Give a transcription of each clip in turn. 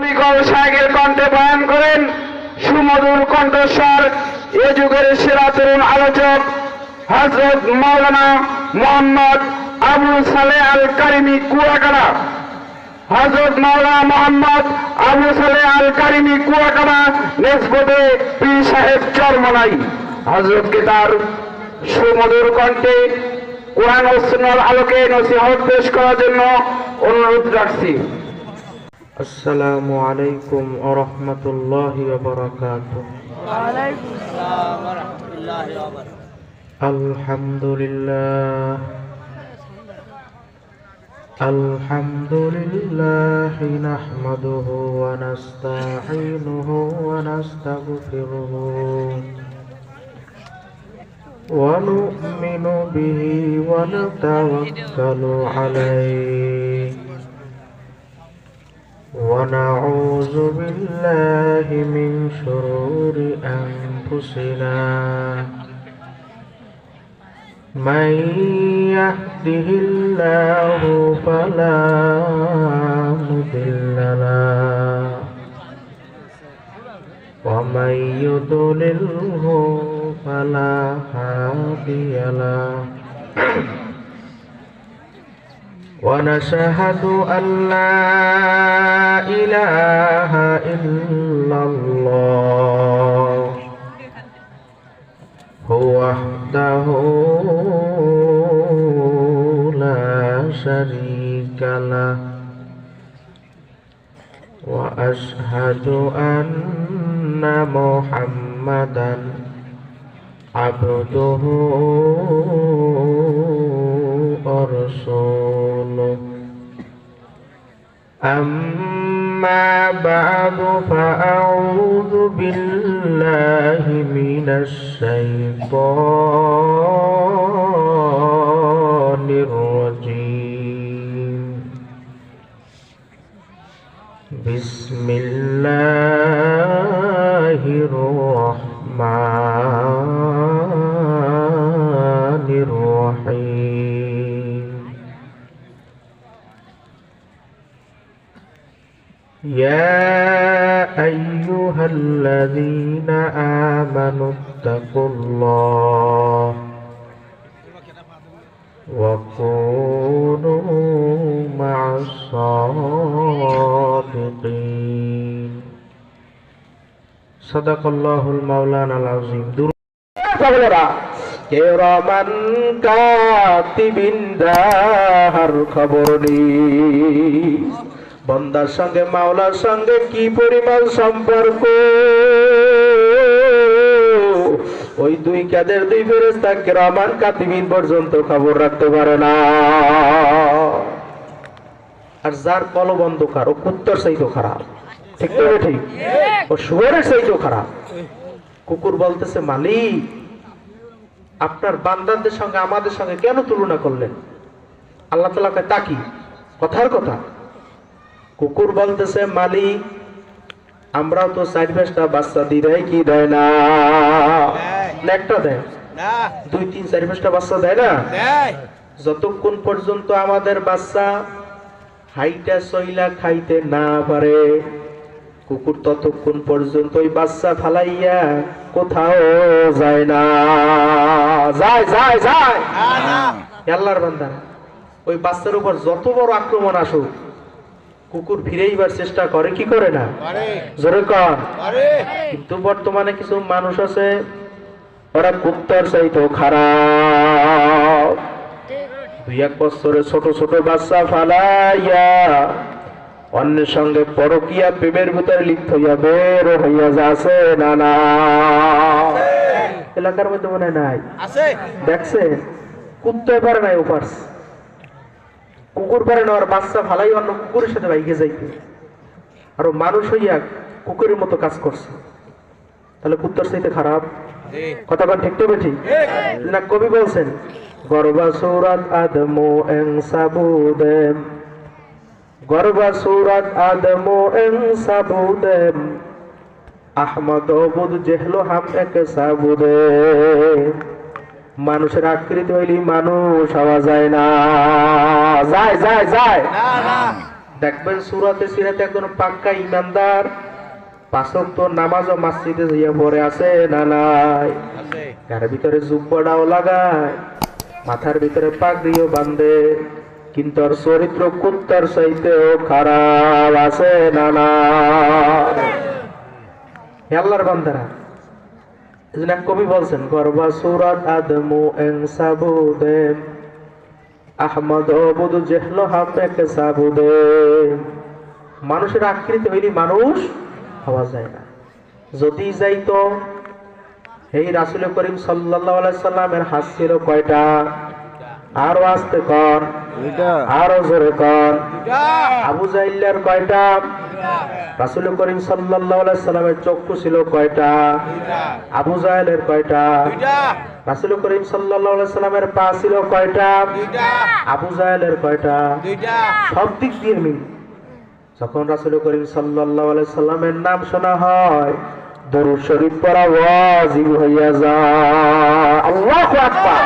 নিকল সাহেবের কণ্ঠে বয়ান করেন সুমধুর কণ্ঠস্বর এ যুগের সেরা তরুণ আলোচক হযরত মাওলানা মোহাম্মদ আবু সালেহ আল কারিমি কুয়াকাটা। হযরত মাওলানা মোহাম্মদ আবু সালেহ আল কারিমি কুয়াকাটা নিসবতে পীর সাহেব চরমনাই হযরতকে তার সুমধুর কণ্ঠে কোরআন ও সুন্নাহর আলোকে নসিহত পেশ করার জন্য অনুরোধ রাখছি। السلام عليكم ورحمة الله وبركاته. وعليكم السلام ورحمة الله وبركاته. الحمد لله نحمده ونستعينه ونستغفره ونؤمن به ونتوكل عليه ونعوذ بالله من شرور أنفسنا من يهده الله فلا مضل له ومن يضلله فلا هادي له ونشهد أن لا إله إلا الله هو وحده لا شريك له وأشهد أن محمدا عبده ورسوله. أما بعد فأعوذ بالله من الشيطان الرجيم. بسم الله الرحمن الرحيم. يا أيها الذين آمنوا اتقوا الله وكونوا مع الصادقين. صدق الله المولانا العظيم. কিরামান কাতিবিন যাহার খবর নেই, বান্দার সঙ্গে মাওলার সঙ্গে কি পরিমাণ সম্পর্ক, ওই দুই কাদের দুই ফেরেশতা কিরামান কাতিবিন পর্যন্ত খবর রাখতে পারে না। আর যার কলব অন্ধকার ও কুত্তর চাইতেও খারাপ, ঠিক তো? ঠিক। ও শুয়োরের চাইতেও খারাপ। কুকুর বলতেছে, মালিক আপনার বান্দাদের সঙ্গে আমাদের সঙ্গে কেন তুলনা করলেন? আল্লাহ তাআলা কয়, তা কি? কথার কথা। কুকুর বলতেছে, মালিক আমরাও তো 4-5টা বাচ্চা দিই, কি দেয় না? একটা দেয় না, 2-3-4-5টা বাচ্চা দেয় না। যতক্ষণ পর্যন্ত আমাদের বাচ্চা হাইটা চইলা খাইতে না পারে, কুকুর ততক্ষণ পর্যন্ত ওই বাচ্চা ফালাইয়া কোথাও যায় না। যায় যায় যায় আল্লাহর বান্দা, ওই বাচ্চার উপর যত বড় আক্রমণ আসুক, কুকুর ফিরেইবার চেষ্টা করে কি করে না? জোরে কর। কিন্তু বর্তমানে কিছু মানুষ আছে, ওরা কুত্তার চাইতেও খারাপ। 2-1 বছরের ছোট ছোট বাচ্চা ফালাইয়া অন্যের সঙ্গে পরকীয়া প্রেমের ভিতরে লিপ্ত হইয়া বের হইয়া যাচ্ছে। না না, এলাকার মধ্যে মনে নাই দেখছে? কুত্তায় পারে নাই, ও পারছে। কুকুর পারে না, আর বাচ্চা ফালাই অন্য কুকুরের সাথে বাইকে যাইতে, আর মানুষ হইয়া কুকুরের মতো কাজ করছে। তাহলে কুত্তার চাইতে খারাপ। কথা বল, ঠিক তো? ঠিক না? কবি বলছেন, গর্বা সুরাত আদমো এং সাবুদেম, গর্বা সুরাত আদমো এং সাবুদেম, আহমদ বুদ জেহলো হাম এক সাবুদে। মানুষের আকৃতি হইলি মানুষ হওয়া যায় না। যায় যায় যায় দেখবেন সুরাতে সিরাতে একজন পাক্কা ইমানদার পাঁচ ওয়াক্ত নামাজ ও মসজিদে যাইয়া পড়ে আছে না নাই? গার ভিতরে জুব্বাটাও লাগায়, মাথার ভিতরে পাগড়িও বাঁধে, কিন্তু আর চরিত্র কুত্তার চাইতেও খারাপ আছে না নাই? হে আল্লাহর বান্দারা, এজন্য এক কবি বলছেন গর্বা সুরাত আদমু এন সাবুদে আহমদ বুদু জেহলো হামেকে সাবুদে। মানুষের আকৃতি হইলে মানুষ হওয়া যায় না। যদি যাইতো এই রাসূল করিম সাল্লাল্লাহু আলাইহি সাল্লামের হাত ছিল কয়টা? আরো আস্তে কর, আরো জোরে কর। আবু জাহিলের কয়টা? রাসূল করিম সাল্লাল্লাহু আলাইহি সাল্লামের চক্ষু ছিল কয়টা? আবু জাহেলের কয়টা? রাসূল করিম সাল্লাল্লাহু আলাইহি সাল্লামের পা ছিল কয়টা? আবু জাহেলের কয়টা? সব দিক দিয়ে মিল। যখন রাসূল করিম সাল্লাল্লাহু আলাইহি সাল্লামের নাম শোনা হয়, দরুদ শরীফ পড়া ওয়াজিব হইয়া যায়। আল্লাহু আকবার।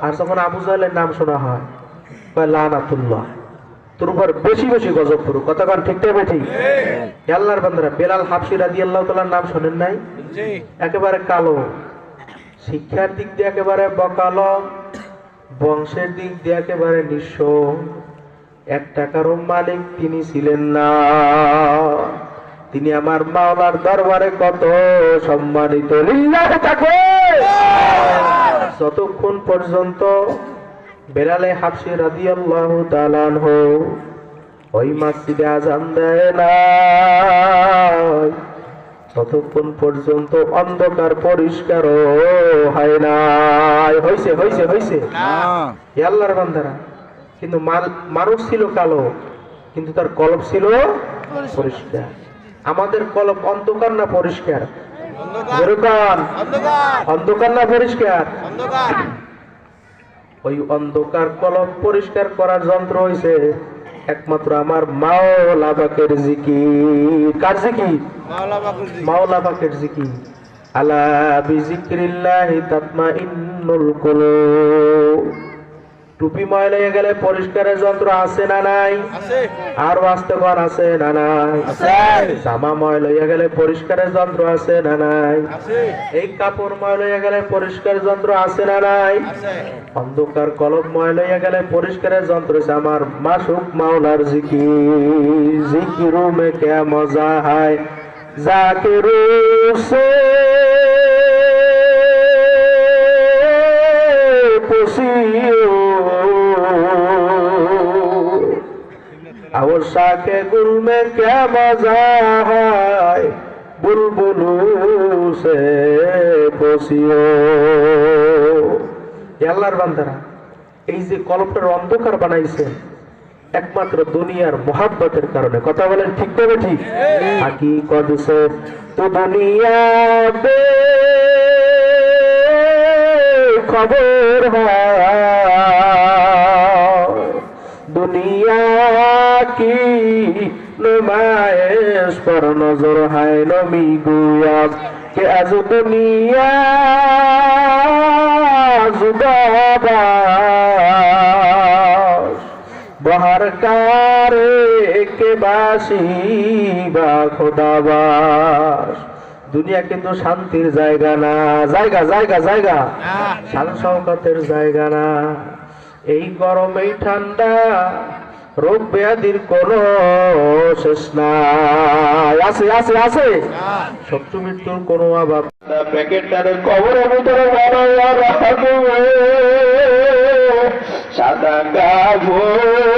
আর যখন আবু জাহেলের নাম শোনা হয়, কয় লানাতুল্লাহ, তোর উপর বেশি বেশি গজব করুক। কতক্ষণ ঠিক টাইমে ঠিক? আল্লাহর বান্দারা, বেলাল হাবশী রাদিয়াল্লাহু তাআলার নাম শোনেন নাই? একেবারে কালো, শিক্ষার দিক দিয়ে একেবারে বকালো, বংশের দিক দিয়ে একেবারে নিঃস্ব, 1 টাকারও মালিক তিনি ছিলেন না। তিনি আমার মাওলার দরবারে কত সম্মানিত। লিল্লাহি তাকবীর। যতক্ষণ পর্যন্ত বেলালে হাবশী রাদিয়াল্লাহু তাআলা আনহু ওই মসজিদে আযান দেয় না, ততক্ষণ পর্যন্ত অন্ধকার পরিষ্কারও হয় না। হইছে হইছে হইছে হে আল্লাহর বান্দারা, কিন্তু মানুষ ছিল কালো, কিন্তু তার কলব ছিল পরিষ্কার। আমাদের কলব অন্ধকার না পরিষ্কার? অন্ধকার না পরিষ্কার? ওই অন্ধকার কলব পরিষ্কার করার যন্ত্র হইছে একমাত্র আমার মাওলা পাকের জিকির। কার জিকির? মাওলা পাকের জিকির। আলা বিজিক্রিল্লাহি তাতমাইন্নুল কুলুব। টুপি ময়লা হয়ে গেলে পরিষ্কারের যন্ত্র আছে না নাই? আর বাস্তবন আছে না নাই? জামা ময়লা হয়ে গেলে পরিষ্কারের যন্ত্র আছে না নাই? এই কাপড় ময়লা হয়ে গেলে পরিষ্কার যন্ত্র আছে না নাই? অন্ধকার কলব ময়লা হয়ে গেলে পরিষ্কারের যন্ত্র আছে আমার মাসুক মাওলার জিকির। জিকিরু মে ক্যা মজা হায় জাকিরু সে পুসিও और शाखे गुल में क्या मजा है बुलबुलू से पोसियो। আল্লাহর বান্দারা, এই যে কলবটার অন্ধকার বানাইছে একমাত্র দুনিয়ার মোহাব্বতের কারণে। কথা বলেন ঠিক তবে ঠিক? হাকিকত সে তো দুনিয়া বে খবর दुनिया की नुमाइश पर नजर है नमी गुया कि आज दुनिया जुदाबाश बहर कारे के बासी बा खुदाबाश। দুনিয়া কিন্তু শান্তির জায়গা না, জায়গা জায়গা জায়গা, শান শওকতের জায়গা না। এই গরম এই ঠান্ডা রোগ ব্যাধির কোনো শেষ নাই। আছে আছে আছে, শত্রু মৃত্যুর কোনো অভাব। প্যাকেটটার কবরের ভিতরে সাদা কাপড়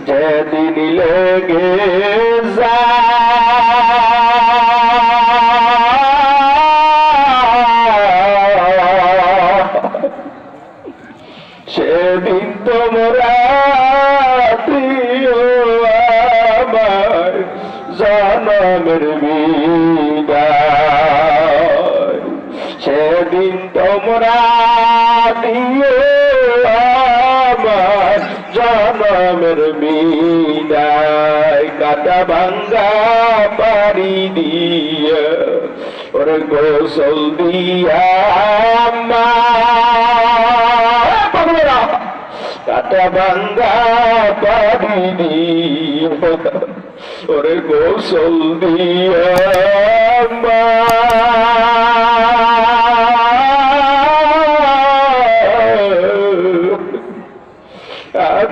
যেদিন লেগে সেদিন তোমরা প্রিয় আমার জনমের বিদায়, সেদিন তোমরা প্রিয় আমার জনমের বিদায়। কাটা ভাঙ্গা পাড়ি দিয়ে ওরে গোসল দিয়া আটা ভাঙ্গা পারিনি ওরে গোসল দিয়া মা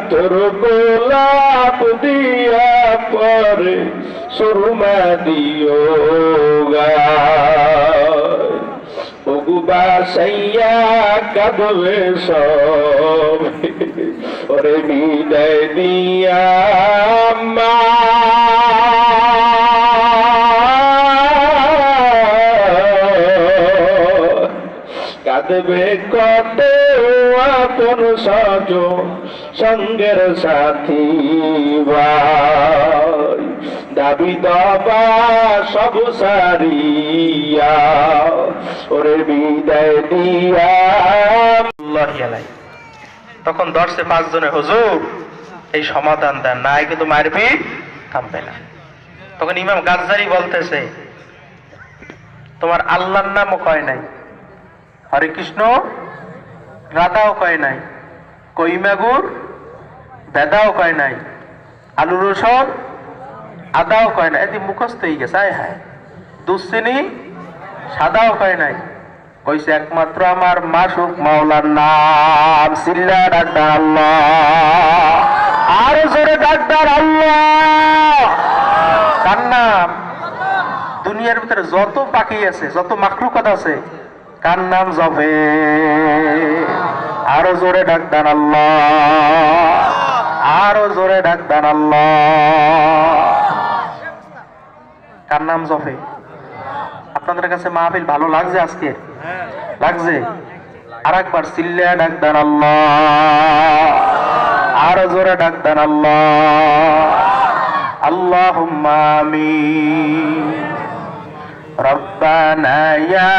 তোর গোলাপ দিয়া পরে সুরমা দিও বাসাইয়া কাঁদবে সব ওরে বিদায় দিয়া মা কাঁদবে কত আপন সজন সঙ্গের সাথী ভাই দাবি দাবা সব সারিয়া ওরে বিদায় দিয়া আল্লাহি আলাই। তখন দর্শে 5 জনের হুজুর এই সমাধান দেন নাই কিন্তু মারপিট থামবে না। তখন ইমাম গাজ্জালি বলতেছে তোমার আল্লাহর নামও কয় নাই, হরে কৃষ্ণ রাধাও কয় নাই, কইমাগুর বেদাও কয় নাই, আলু রসুন আদাও কয় নাই, এদি মুখস্থ হয়ে গেছে। আয় হায় দুশ্চিনি সাদাও কয় নাই, কইছে একমাত্র আমার মাসুক মাওলার নাম। সিল্লা ডাক্তার আল্লাহ, আরো জোরে ডাক্তার আল্লাহ। কার নাম? দুনিয়ার ভিতরে যত পাখি আছে, যত মাখলুকাত আছে, কার নাম জপে? আরো জোরে ডাক্তার আল্লাহ, আরো জোরে ডাক্তার আল্লাহ। কার নাম জপে? আপনাদের কাছে মাহফিল ভালো লাগছে আজকে? লাগছে? আর একবার চিল্লা ডাক্তার আল্লাহ, আরো জোরে ডাক্তার আল্লাহ। আল্লাহুম্মা আমিন। রব্বানা ইয়া